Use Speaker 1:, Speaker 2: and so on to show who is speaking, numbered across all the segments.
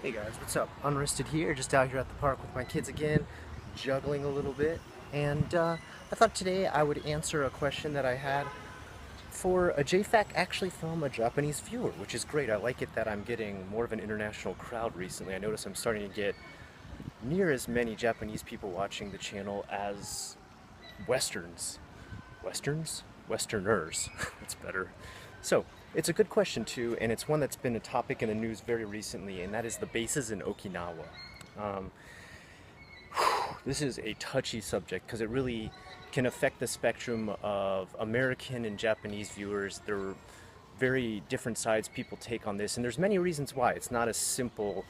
Speaker 1: Hey guys, what's up? Unrested here, just out here at the park with my kids again, juggling a little bit. And I thought today I would answer a question that I had for a JFAQ actually from a Japanese viewer, which is great. I like it that I'm getting more of an international crowd recently. I notice I'm starting to get near as many Japanese people watching the channel as Westerns. Westerns? Westerners. That's better. So, it's a good question too, and it's one that's been a topic in the news very recently, and that is the bases in Okinawa. Um, this is a touchy subject because it really can affect the spectrum of American and Japanese viewers. There are very different sides people take on this, and there's many reasons why. It's not a simple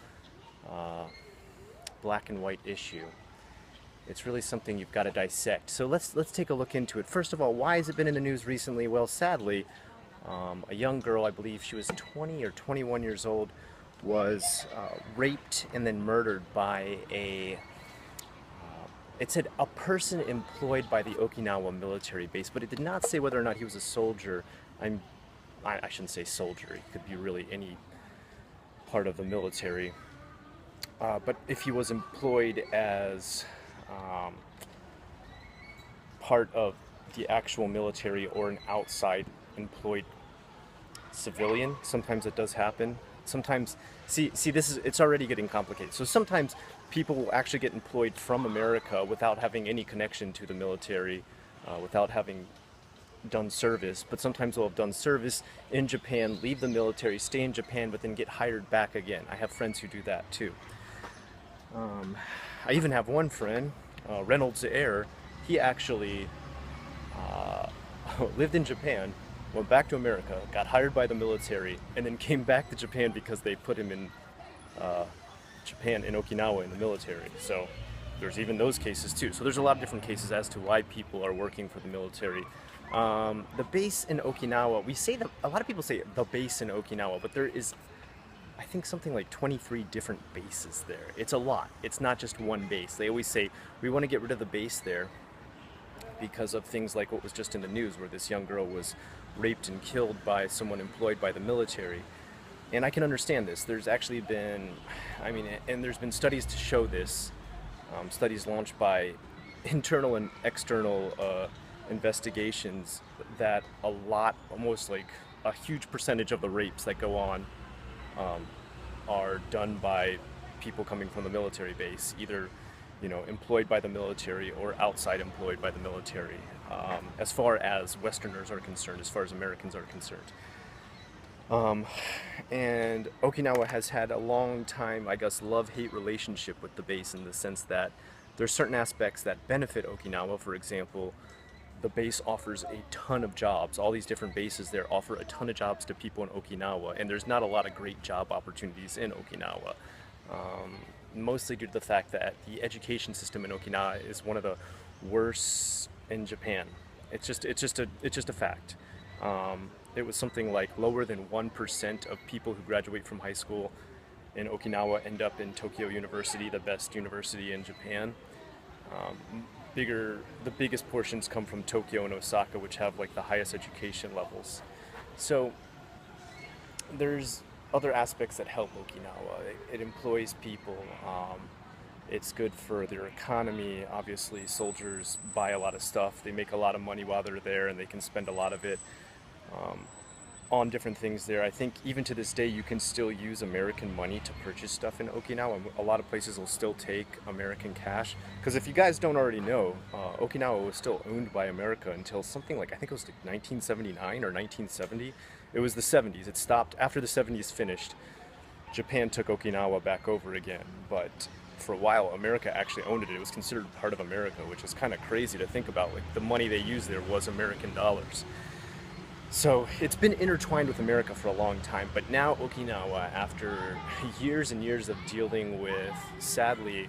Speaker 1: black and white issue. It's really something you've got to dissect. So let's take a look into it. First of all, why has it been in the news recently? Well, sadly, a young girl, I believe she was 20 or 21 years old, was raped and then murdered by it said a person employed by the Okinawa military base, but it did not say whether or not he was a soldier. I shouldn't say soldier, he could be really any part of the military. But if he was employed as part of the actual military or an outside employed civilian, sometimes it does happen. Sometimes, it's already getting complicated. So sometimes people will actually get employed from America without having any connection to the military, without having done service, but sometimes they'll have done service in Japan, leave the military, stay in Japan, but then get hired back again. I have friends who do that too. I even have one friend, Reynolds Air. He actually lived in Japan, went back to America, got hired by the military, and then came back to Japan because they put him in Japan, in Okinawa, in the military. So there's even those cases too. So there's a lot of different cases as to why people are working for the military. The base in Okinawa, a lot of people say the base in Okinawa, but there is, I think, something like 23 different bases there. It's a lot. It's not just one base. They always say, we want to get rid of the base there because of things like what was just in the news, where this young girl was raped and killed by someone employed by the military. And I can understand this. There's actually been, and there's been studies to show this, studies launched by internal and external investigations, that almost like a huge percentage of the rapes that go on are done by people coming from the military base, either employed by the military or outside employed by the military, as far as Westerners are concerned, as far as Americans are concerned. And Okinawa has had a long time, I guess, love-hate relationship with the base, in the sense that there's certain aspects that benefit Okinawa. For example, the base offers a ton of jobs. All these different bases there offer a ton of jobs to people in Okinawa, and there's not a lot of great job opportunities in Okinawa. Mostly due to the fact that the education system in Okinawa is one of the worst in Japan. It's just a fact. It was something like lower than 1% of people who graduate from high school in Okinawa end up in Tokyo University, the best university in Japan. The biggest portions come from Tokyo and Osaka, which have like the highest education levels. So there's other aspects that help Okinawa. It employs people. It's good for their economy. Obviously, soldiers buy a lot of stuff. They make a lot of money while they're there, and they can spend a lot of it on different things there. I think even to this day, you can still use American money to purchase stuff in Okinawa. A lot of places will still take American cash. Because if you guys don't already know, Okinawa was still owned by America until something like, I think it was like 1979 or 1970. It was the 70s. It stopped after the 70s finished. Japan took Okinawa back over again, but for a while America actually owned it. It was considered part of America, which is kind of crazy to think about. Like, the money they used there was American dollars. So it's been intertwined with America for a long time, but now Okinawa, after years and years of dealing with, sadly,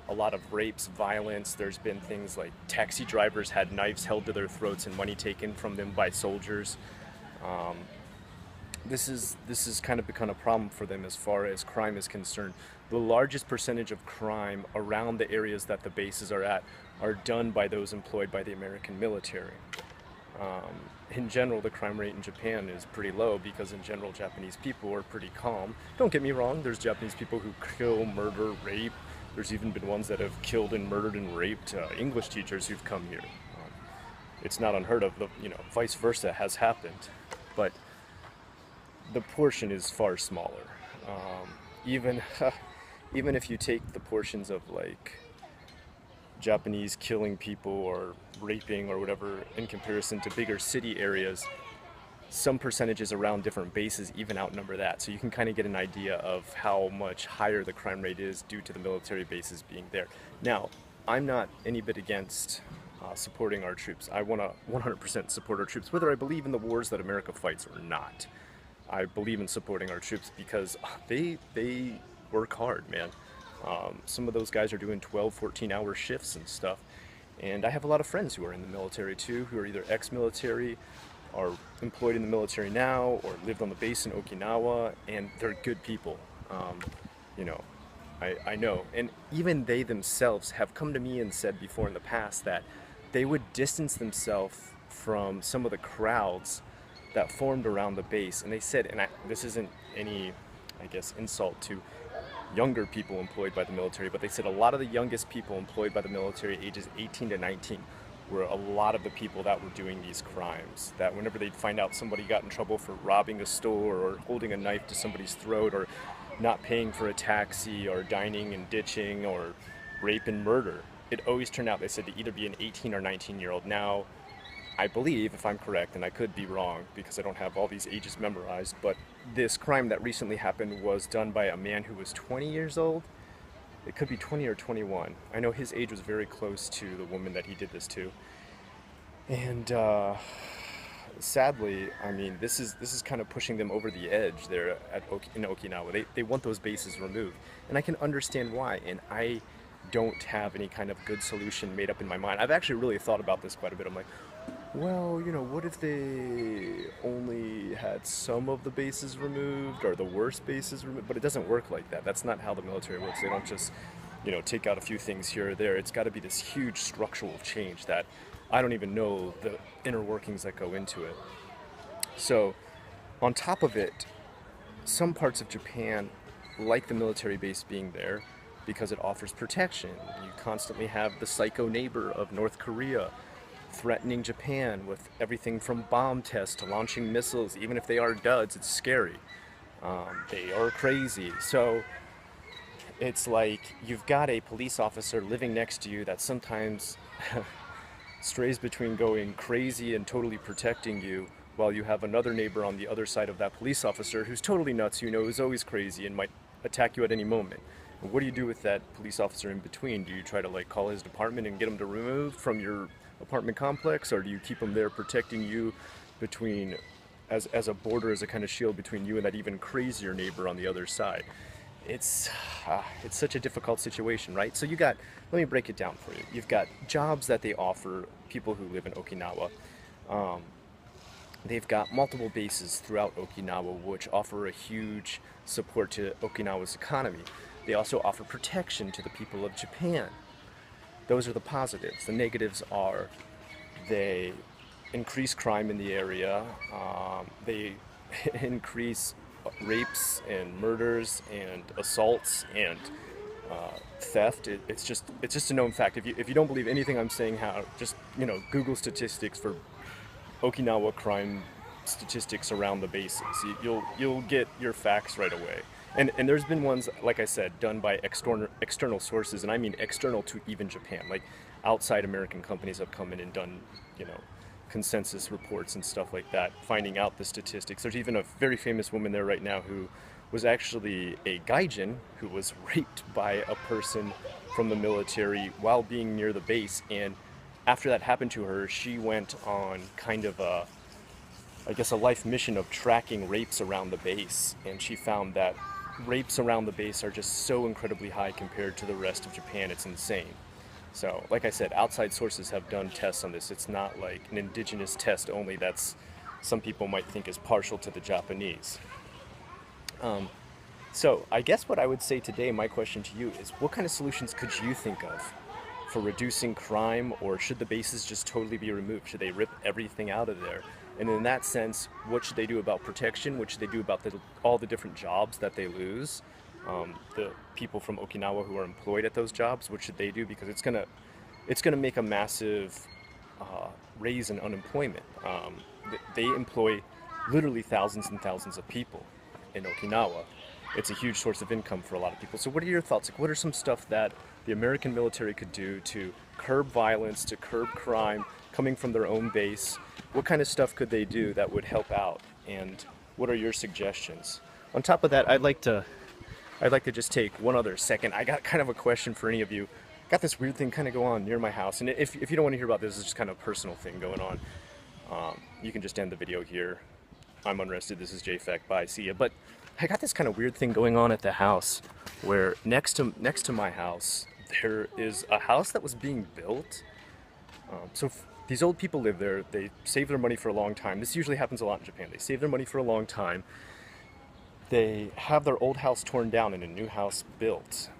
Speaker 1: a lot of rapes, violence. There's been things like taxi drivers had knives held to their throats and money taken from them by soldiers. This has kind of become a problem for them as far as crime is concerned. The largest percentage of crime around the areas that the bases are at are done by those employed by the American military. In general, the crime rate in Japan is pretty low because in general, Japanese people are pretty calm. Don't get me wrong, there's Japanese people who kill, murder, rape. There's even been ones that have killed and murdered and raped English teachers who've come here. It's not unheard of, vice versa has happened. But the portion is far smaller. Even, even if you take the portions of like Japanese killing people or raping or whatever in comparison to bigger city areas, some percentages around different bases even outnumber that. So you can kind of get an idea of how much higher the crime rate is due to the military bases being there. Now, I'm not any bit against supporting our troops. I want to 100% support our troops, whether I believe in the wars that America fights or not. I believe in supporting our troops because they work hard, man. Some of those guys are doing 12, 14-hour shifts and stuff. And I have a lot of friends who are in the military too, who are either ex-military, are employed in the military now, or lived on the base in Okinawa, and they're good people. You know, I know. And even they themselves have come to me and said before in the past that they would distance themselves from some of the crowds that formed around the base. And they said, and this isn't any, I guess, insult to younger people employed by the military, but they said a lot of the youngest people employed by the military, ages 18 to 19, were a lot of the people that were doing these crimes. That whenever they'd find out somebody got in trouble for robbing a store or holding a knife to somebody's throat or not paying for a taxi or dining and ditching or rape and murder, it always turned out, they said, to either be an 18 or 19-year-old. Now, I believe, if I'm correct, and I could be wrong because I don't have all these ages memorized, but this crime that recently happened was done by a man who was 20 years old. It could be 20 or 21. I know his age was very close to the woman that he did this to. And sadly, I mean, this is kind of pushing them over the edge there in Okinawa. They want those bases removed. And I can understand why. And I don't have any kind of good solution made up in my mind. I've actually really thought about this quite a bit. I'm like, well, what if they only had some of the bases removed or the worst bases removed? But it doesn't work like that. That's not how the military works. They don't just, take out a few things here or there. It's got to be this huge structural change that I don't even know the inner workings that go into it. So, on top of it, some parts of Japan like the military base being there because it offers protection. You constantly have the psycho neighbor of North Korea threatening Japan with everything from bomb tests to launching missiles. Even if they are duds, it's scary. They are crazy. So it's like you've got a police officer living next to you that sometimes strays between going crazy and totally protecting you, while you have another neighbor on the other side of that police officer who's totally nuts, is always crazy and might attack you at any moment. And what do you do with that police officer in between? Do you try to call his department and get him to remove from your apartment complex, or do you keep them there protecting you between as a border, as a kind of shield between you and that even crazier neighbor on the other side? It's such a difficult situation, right? So let me break it down for you. You've got jobs that they offer people who live in Okinawa. They've got multiple bases throughout Okinawa which offer a huge support to Okinawa's economy. They also offer protection to the people of Japan. Those are the positives. The negatives are they increase crime in the area. They increase rapes and murders and assaults and theft. It's just a known fact. If you don't believe anything I'm saying, just Google statistics for Okinawa crime statistics around the bases. You'll get your facts right away. And there's been ones, like I said, done by external sources, and I mean external to even Japan. Like outside American companies have come in and done, consensus reports and stuff like that, finding out the statistics. There's even a very famous woman there right now who was actually a gaijin who was raped by a person from the military while being near the base. And after that happened to her, she went on kind of a life mission of tracking rapes around the base. And she found that rapes around the base are just so incredibly high compared to the rest of Japan. It's insane. So, like I said, outside sources have done tests on this. It's not like an indigenous test only that's some people might think is partial to the Japanese. So I guess what I would say today, my question to you is, what kind of solutions could you think of for reducing crime, or should the bases just totally be removed? Should they rip everything out of there? And in that sense, what should they do about protection? What should they do about all the different jobs that they lose? The people from Okinawa who are employed at those jobs, what should they do? Because it's gonna make a massive raise in unemployment. They employ literally thousands and thousands of people in Okinawa. It's a huge source of income for a lot of people. So what are your thoughts? Like, what are some stuff that the American military could do to curb violence, to curb crime coming from their own base? What kind of stuff could they do that would help out? And what are your suggestions? On top of that, I'd like to just take one other second. I got kind of a question for any of you. Got this weird thing kind of go on near my house, and if you don't want to hear about this, it's just kind of a personal thing going on. You can just end the video here. I'm unrested. This is JFAQ. Bye. See ya. But I got this kind of weird thing going on at the house, where next to my house there is a house that was being built. These old people live there. They save their money for a long time. This usually happens a lot in Japan. They save their money for a long time. They have their old house torn down and a new house built.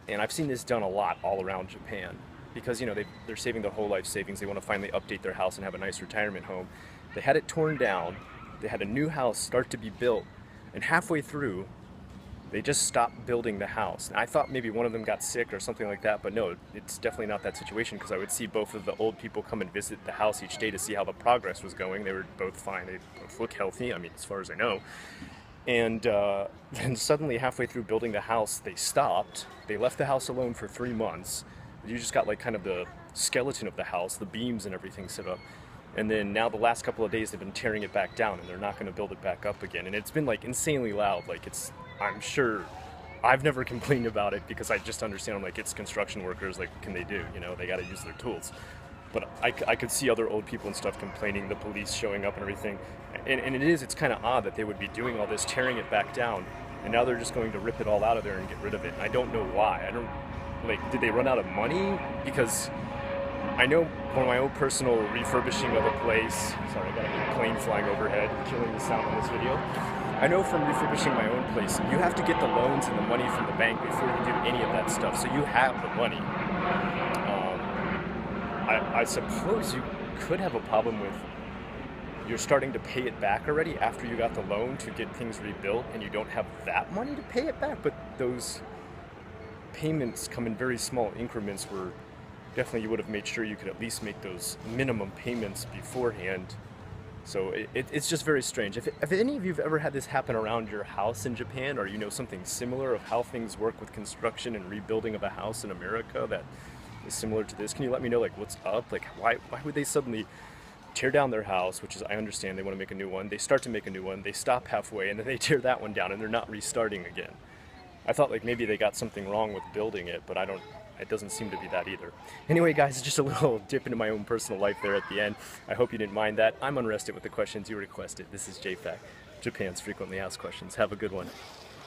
Speaker 1: And I've seen this done a lot all around Japan, because they're saving their whole life savings. They want to finally update their house and have a nice retirement home. They had it torn down. They had a new house start to be built, and halfway through they just stopped building the house. And I thought maybe one of them got sick or something like that, but no, it's definitely not that situation, because I would see both of the old people come and visit the house each day to see how the progress was going. They were both fine. They both look healthy, I mean, as far as I know. And then suddenly, halfway through building the house, they stopped. They left the house alone for 3 months. You just got like kind of the skeleton of the house, the beams and everything set up. And then now the last couple of days they've been tearing it back down, and they're not going to build it back up again. And it's been like insanely loud. Like, I'm sure I've never complained about it, because I just understand, I'm like, it's construction workers, like, what can they do? They got to use their tools. But I could see other old people and stuff complaining, the police showing up and everything. And it's kind of odd that they would be doing all this, tearing it back down, and now they're just going to rip it all out of there and get rid of it. And I don't know why. Did they run out of money? Because I know for my own personal refurbishing of a place, sorry, I got a plane flying overhead, killing the sound on this video. I know from refurbishing my own place, you have to get the loans and the money from the bank before you do any of that stuff, so you have the money. I suppose you could have a problem with you're starting to pay it back already after you got the loan to get things rebuilt, and you don't have that money to pay it back, but those payments come in very small increments, where definitely you would have made sure you could at least make those minimum payments beforehand. So it's just very strange. If any of you have ever had this happen around your house in Japan, or something similar of how things work with construction and rebuilding of a house in America that is similar to this, can you let me know, like, what's up? Like, why would they suddenly tear down their house, which is, I understand they want to make a new one, they start to make a new one, they stop halfway, and then they tear that one down, and they're not restarting again. I thought like maybe they got something wrong with building it, but it doesn't seem to be that either. Anyway, guys, just a little dip into my own personal life there at the end. I hope you didn't mind that. I'm unrested with the questions you requested. This is JFAQ, Japan's frequently asked questions. Have a good one.